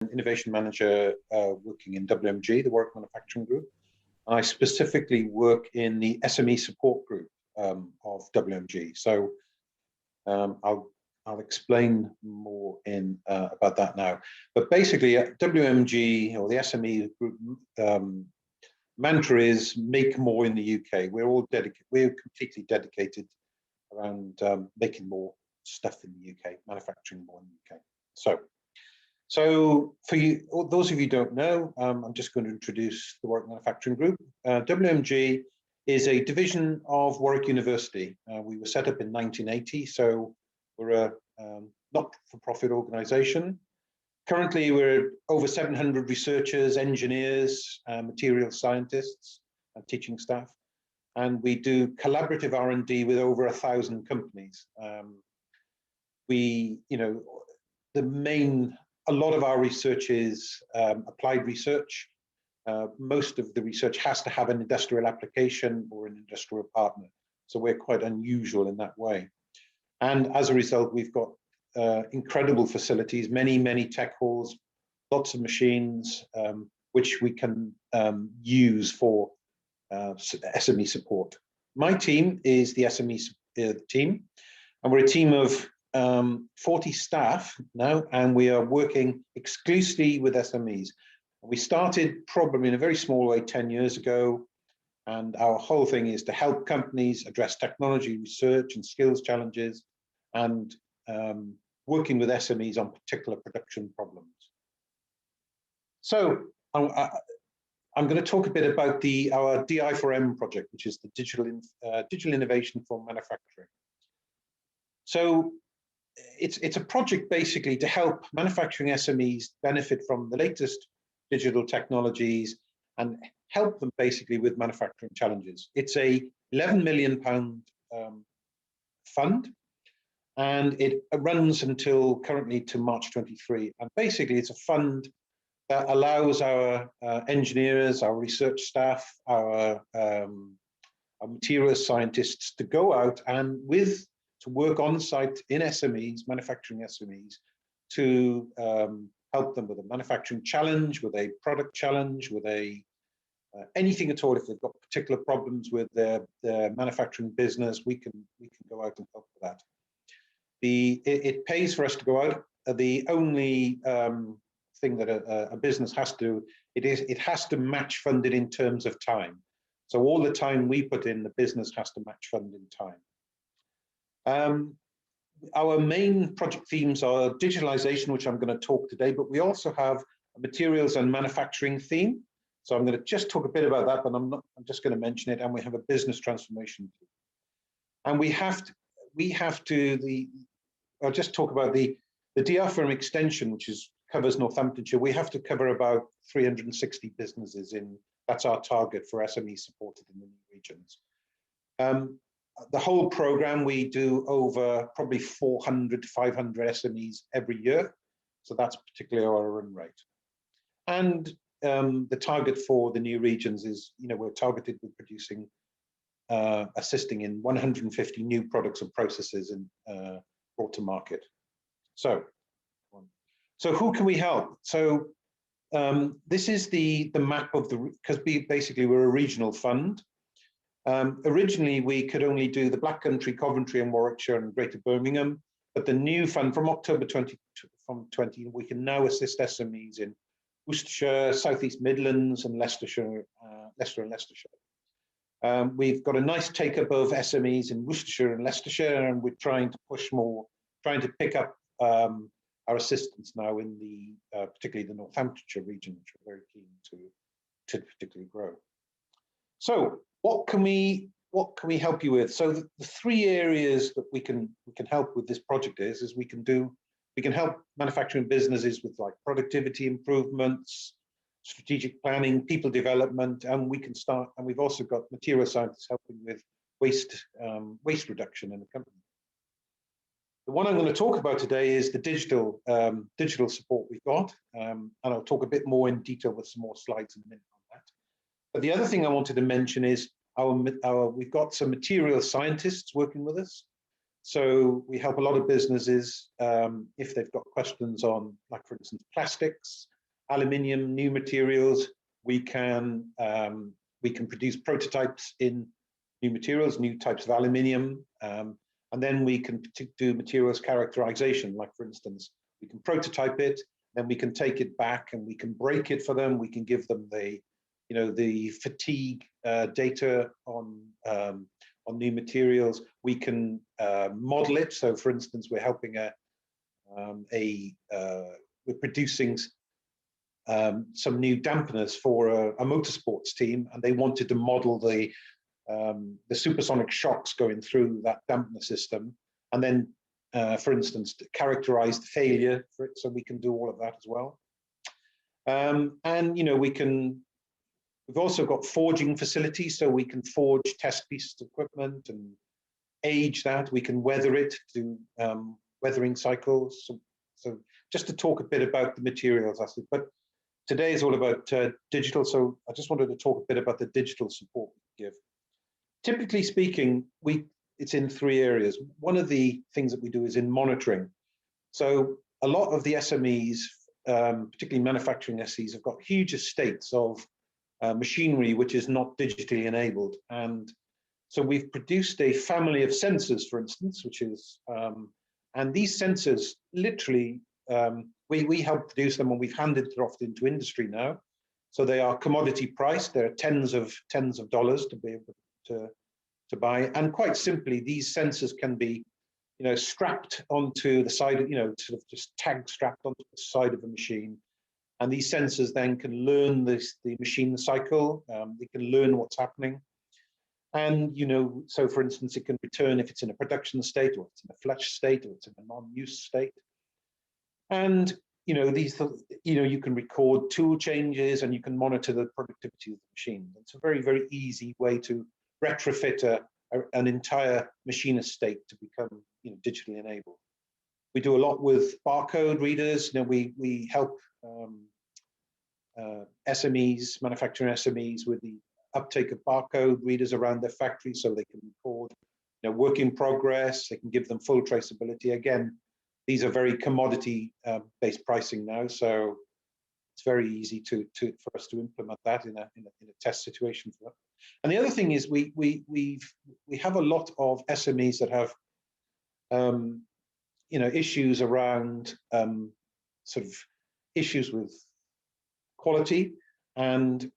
Innovation Manager working in WMG, the Warwick Manufacturing Group. I specifically work in the SME support group of WMG. So I'll explain more in about that now. But basically, WMG or the SME group mantra is make more in the UK. We're all dedicated. We're completely dedicated around making more stuff in the UK, manufacturing more in the UK. So for you, those of you who don't know, I'm just going to introduce the Warwick Manufacturing Group. WMG is a division of Warwick University. We were set up in 1980, so we're a not-for-profit organisation. Currently, we're over 700 researchers, engineers, material scientists, and teaching staff, and we do collaborative R&D with over 1,000 companies. A lot of our research is applied research. Most of the research has to have an industrial application or an industrial partner. So we're quite unusual in that way. And as a result, we've got incredible facilities, many tech halls, lots of machines, which we can use for SME support. My team is the SME team, and we're a team of 40 staff now, and we are working exclusively with SMEs. We started probably in a very small way 10 years ago, and our whole thing is to help companies address technology research and skills challenges, and working with SMEs on particular production problems. So I'm going to talk a bit about our DI4M project, which is the digital innovation for manufacturing. So it's a project basically to help manufacturing SMEs benefit from the latest digital technologies and help them basically with manufacturing challenges. It's a £11 million fund, and it runs until currently to March 23. And basically it's a fund that allows our engineers, our research staff, our materials scientists to go out and to work on site in SMEs, manufacturing SMEs, to help them with a manufacturing challenge, with a product challenge, with anything at all. If they've got particular problems with their manufacturing business, we can go out and help with that. It pays for us to go out. The only thing that a business has to do, it has to match funded in terms of time. So all the time we put in, the business has to match fund in time. Our main project themes are digitalization, which I'm going to talk today, but we also have a materials and manufacturing theme. So I'm going to just talk a bit about that, but I'm just going to mention it. And we have a business transformation theme. And I'll just talk about the DI4M extension, which covers Northamptonshire. We have to cover about 360 businesses that's our target for SME supported in the new regions. The whole program, we do over probably 400 to 500 SMEs every year. So that's particularly our run rate. And the target for the new regions is, we're targeted with producing, assisting in 150 new products and processes brought to market. So who can we help? So this is the map of because basically we're a regional fund. Originally, we could only do the Black Country, Coventry and Warwickshire and Greater Birmingham, but the new fund from October 20, we can now assist SMEs in Worcestershire, South East Midlands and Leicester and Leicestershire. We've got a nice take-up of SMEs in Worcestershire and Leicestershire, and we're trying to push more, trying to pick up our assistance now in particularly the Northamptonshire region, which we're very keen to particularly grow. So what can we help you with? So the three areas that we can help with this project is we can help manufacturing businesses with like productivity improvements, strategic planning, people development, and we've also got material scientists helping with waste reduction in the company. The one I'm going to talk about today is the digital support we've got, and I'll talk a bit more in detail with some more slides in a minute on that. But the other thing I wanted to mention is we've got some material scientists working with us. So we help a lot of businesses if they've got questions on, like for instance, plastics, aluminium, new materials. We can produce prototypes in new materials, new types of aluminium, and then we can do materials characterization. Like for instance, we can prototype it, then we can take it back and we can break it for them. We can give them the, the fatigue data on new materials. We can model it. So, for instance, we're helping we're producing some new dampeners for a motorsports team, and they wanted to model the supersonic shocks going through that dampener system, and then, for instance, to characterize the failure for it. So we can do all of that as well. And we've also got forging facilities, so we can forge test pieces of equipment and age that. We can weather it, do weathering cycles. So just to talk a bit about the materials aspect, but today is all about digital. So I just wanted to talk a bit about the digital support we give. Typically speaking, it's in three areas. One of the things that we do is in monitoring. So a lot of the SMEs, particularly manufacturing SMEs, have got huge estates of machinery which is not digitally enabled. And so we've produced a family of sensors, for instance, which is, and these sensors literally, we help produce them and we've handed it off into industry now. So they are commodity priced. They're tens of dollars to be able to buy. And quite simply, these sensors can be, strapped onto the side, sort of just tag strapped onto the side of a machine. And these sensors then can learn the machine cycle. They can learn what's happening. And, so for instance, it can return if it's in a production state, or it's in a flush state, or it's in a non-use state. And, you can record tool changes and you can monitor the productivity of the machine. It's a very, very easy way to retrofit an entire machine estate to become, digitally enabled. We do a lot with barcode readers. We help SMEs, manufacturing SMEs, with the uptake of barcode readers around their factories, so they can record, work in progress. They can give them full traceability. Again, these are very commodity-based pricing now, so it's very easy for us to implement that in a test situation for that. And the other thing is we have a lot of SMEs that have issues around sort of issues with quality, and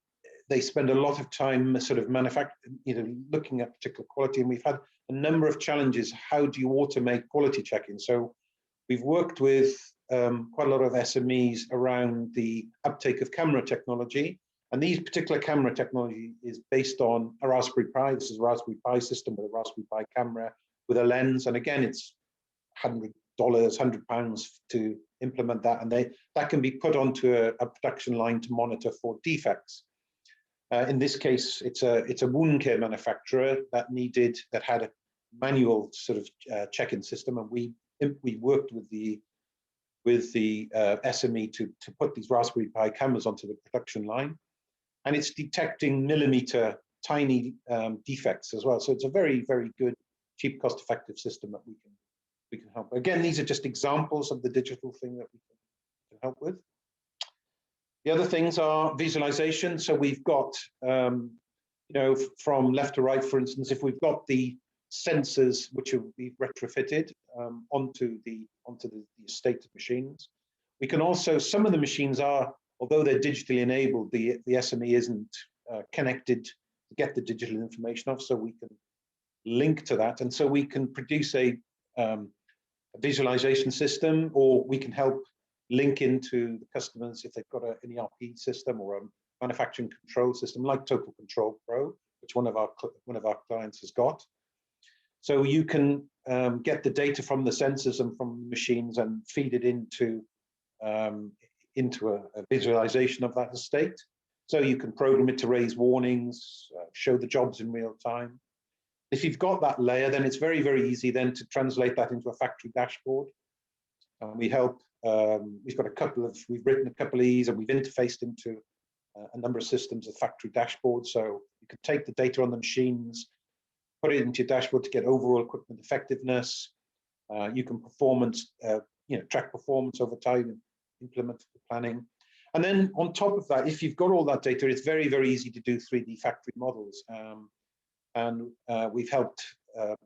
they spend a lot of time sort of looking at particular quality. And we've had a number of challenges. How do you automate quality checking? So we've worked with quite a lot of SMEs around the uptake of camera technology. And these particular camera technology is based on a Raspberry Pi. This is a Raspberry Pi system with a Raspberry Pi camera with a lens. And again, it's $100, £100 to implement that. And that can be put onto a production line to monitor for defects. In this case, it's a wound care manufacturer that had a manual sort of check-in system, and we worked with the SME to put these Raspberry Pi cameras onto the production line, and it's detecting millimeter tiny defects as well. So it's a very, very good, cheap, cost-effective system that we can help. Again, these are just examples of the digital thing that we can help with. The other things are visualization. So we've got, from left to right, for instance, if we've got the sensors which will be retrofitted onto the estate of machines, we can also, some of the machines are, although they're digitally enabled, the SME isn't connected to get the digital information off, so we can link to that. And so we can produce a visualization system, or we can help link into the customers if they've got an ERP system or a manufacturing control system like Total Control Pro, which one of our clients has got. So you can get the data from the sensors and from the machines and feed it into a visualization of that estate. So you can program it to raise warnings, show the jobs in real time. If you've got that layer, then it's very, very easy then to translate that into a factory dashboard. We help. We've written a couple of these, and we've interfaced into a number of systems of factory dashboards. So you can take the data on the machines, put it into your dashboard to get overall equipment effectiveness. You can track performance over time and implement the planning. And then on top of that, if you've got all that data, it's very, very easy to do 3D factory models. We've helped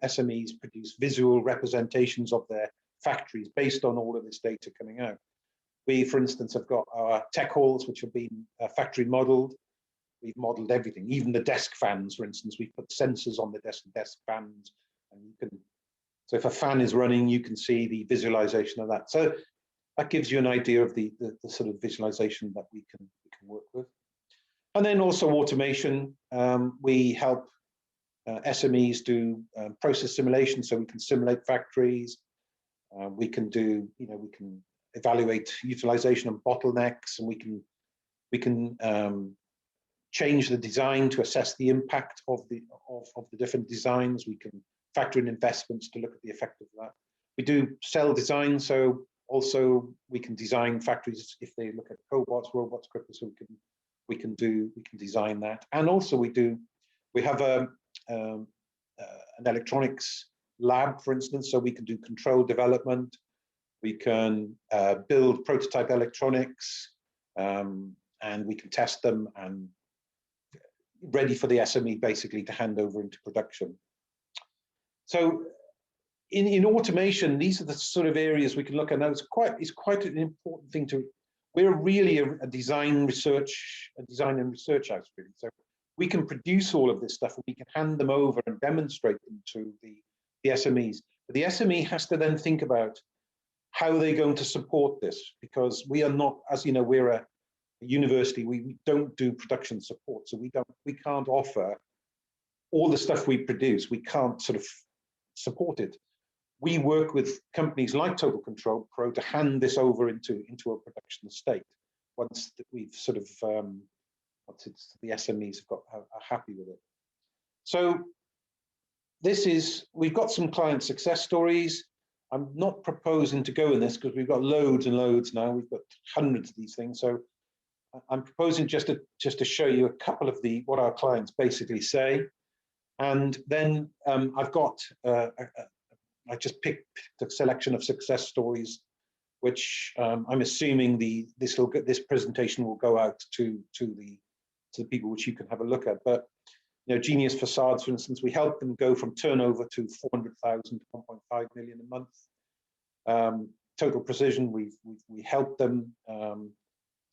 SMEs produce visual representations of their factories based on all of this data coming out. We, for instance, have got our tech halls, which have been factory modeled. We've modeled everything, even the desk fans, for instance. We've put sensors on the desk fans, and you can, so if a fan is running, you can see the visualization of that. So that gives you an idea of the sort of visualization that we can work with. And then also automation. We help SMEs do process simulation, so we can simulate factories. We can do, we can evaluate utilization and bottlenecks, and we can change the design to assess the impact of the different designs. We can factor in investments to look at the effect of that. We do cell design, so also we can design factories if they look at cobots, robots, grippers, so we can design that. And also we have an electronics lab, for instance, so we can do control development. We can build prototype electronics, and we can test them and ready for the SME basically to hand over into production. So in automation, these are the sort of areas we can look at. Now, it's quite an important thing we're really a design and research house, really. So we can produce all of this stuff and we can hand them over and demonstrate them to the SMEs. But the SME has to then think about how they're going to support this, because we are not, as you know, we're a university, we don't do production support, so we can't offer all the stuff we produce. We can't sort of support it. We work with companies like Total Control Pro to hand this over into a production state once that we've sort of the SMEs are happy with it. So we've got some client success stories. I'm not proposing to go in this because we've got loads and loads now. We've got hundreds of these things. So I'm proposing just to show you a couple of what our clients basically say. And then I've got, I just picked a selection of success stories, which I'm assuming this presentation will go out to the people which you can have a look at. But Genius Facades, for instance, we helped them go from turnover to 400,000 to 1.5 million a month. Total Precision, we helped them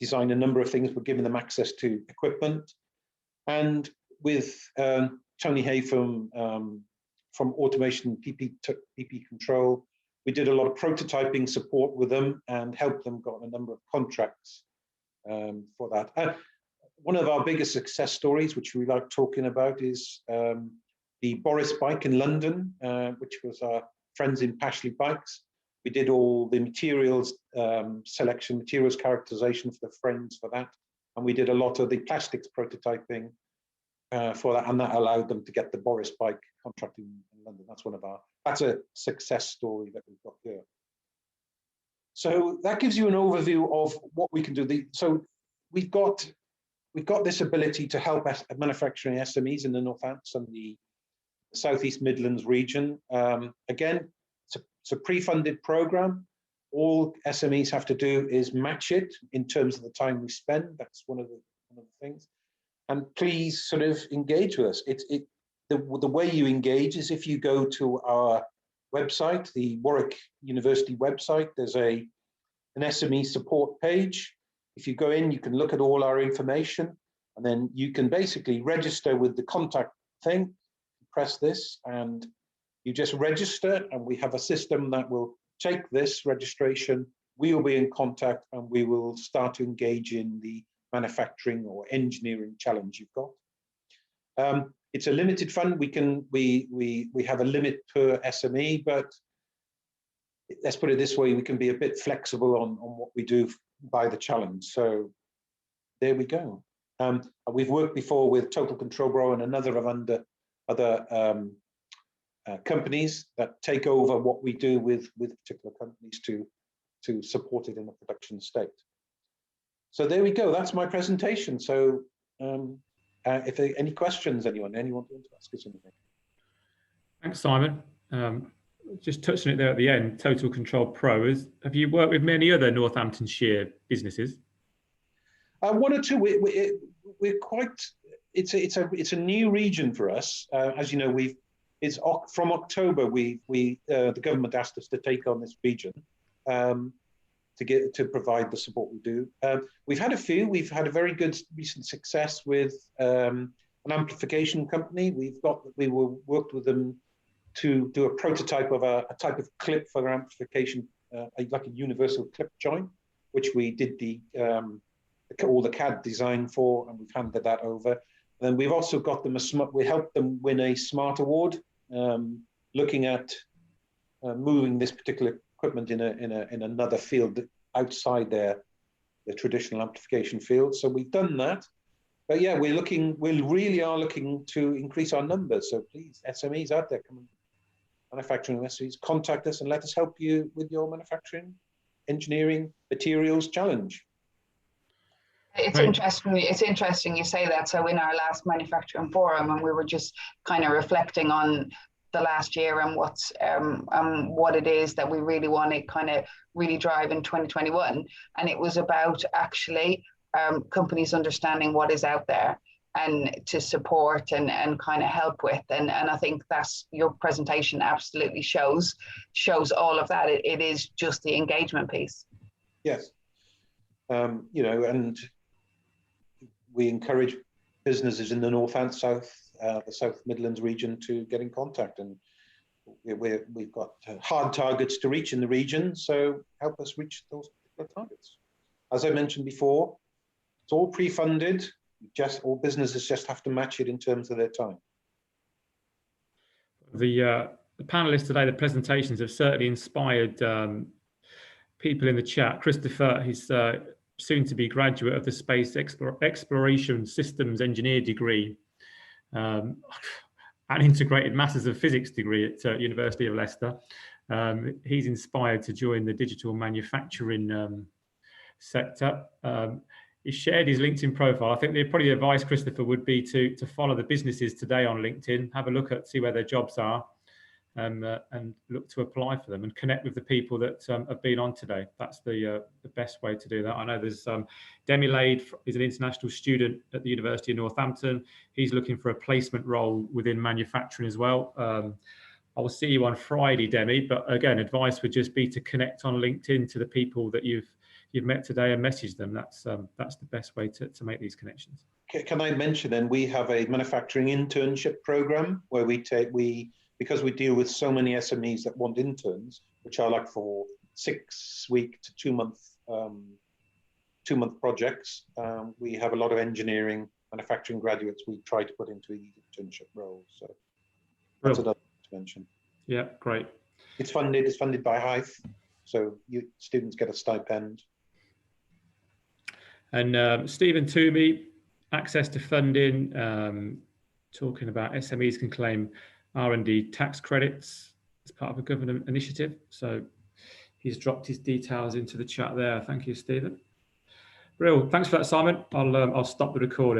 design a number of things. We're giving them access to equipment. And with Tony Hay from Automation PP Control, we did a lot of prototyping support with them and helped them got a number of contracts for that. One of our biggest success stories, which we like talking about, is the Boris bike in London, which was our friends in Pashley Bikes. We did all the materials selection, materials characterization for the friends for that. And we did a lot of the plastics prototyping for that. And that allowed them to get the Boris bike contract in London. That's a success story that we've got here. So that gives you an overview of what we can do. So we've got this ability to help manufacturing SMEs in the Northampton and the Southeast Midlands region. Again, it's a pre-funded program. All SMEs have to do is match it in terms of the time we spend. That's one of the things. And please sort of engage with us. The way you engage is if you go to our website, the Warwick University website. There's an SME support page. If you go in, you can look at all our information, and then you can basically register with the contact thing. Press this, and you just register, and we have a system that will take this registration. We will be in contact, and we will start to engage in the manufacturing or engineering challenge you've got. It's a limited fund. We have a limit per SME, but let's put it this way: we can be a bit flexible on what we do by the challenge. So there we go. We've worked before with Total Control Pro and another of other companies that take over what we do with particular companies to support it in a production state. So there we go. That's my presentation. So if there are any questions, anyone wants to ask us anything. Thanks, Simon. just touched on it there at the end, Total Control Pro. Have you worked with many other Northamptonshire businesses? One or two. We're quite. It's a new region for us. As you know, from October. The government asked us to take on this region to provide the support we do. We've had a few. We've had a very good recent success with an amplification company. We worked with them to do a prototype of a type of clip for their amplification, like a universal clip joint, which we did all the CAD design for, and we've handed that over. And then we've also got them we helped them win a Smart Award, looking at moving this particular equipment in another field outside the traditional amplification field. So we've done that. But yeah, we really are looking to increase our numbers. So please, SMEs out there, come on, manufacturing SMEs, contact us and let us help you with your manufacturing, engineering, materials challenge. It's interesting you say that. So in our last manufacturing forum, and we were just kind of reflecting on the last year and what it is that we really want to kind of really drive in 2021. And it was about actually companies understanding what is out there and to support and kind of help with. And I think that's your presentation absolutely shows all of that. It is just the engagement piece. Yes. And we encourage businesses in the North and South, the South Midlands region, to get in contact. And we've got hard targets to reach in the region, so help us reach those particular targets. As I mentioned before, it's all pre-funded. All businesses just have to match it in terms of their time. The panelists today, the presentations have certainly inspired people in the chat. Christopher, he's soon to be graduate of the Space Exploration Systems Engineer degree, an integrated Masters of Physics degree at University of Leicester. He's inspired to join the digital manufacturing sector. He shared his LinkedIn profile. I think probably the advice, Christopher, would be to follow the businesses today on LinkedIn, have a look see where their jobs are, and look to apply for them and connect with the people that have been on today. That's the best way to do that. I know there's Demi Lade is an international student at the University of Northampton. He's looking for a placement role within manufacturing as well. I will see you on Friday, Demi, but again, advice would just be to connect on LinkedIn to the people that you've met today and message them. That's the best way to make these connections. Can I mention then, we have a manufacturing internship program where because we deal with so many SMEs that want interns, which are like for 6-week to 2-month projects. We have a lot of engineering, manufacturing graduates we try to put into these internship roles. So that's another to mention. Yeah, great. It's funded by Hive, so students get a stipend. And Stephen Toomey, access to funding, talking about SMEs can claim R&D tax credits as part of a government initiative. So he's dropped his details into the chat there. Thank you, Stephen. Brill. Thanks for that, Simon. I'll stop the recording.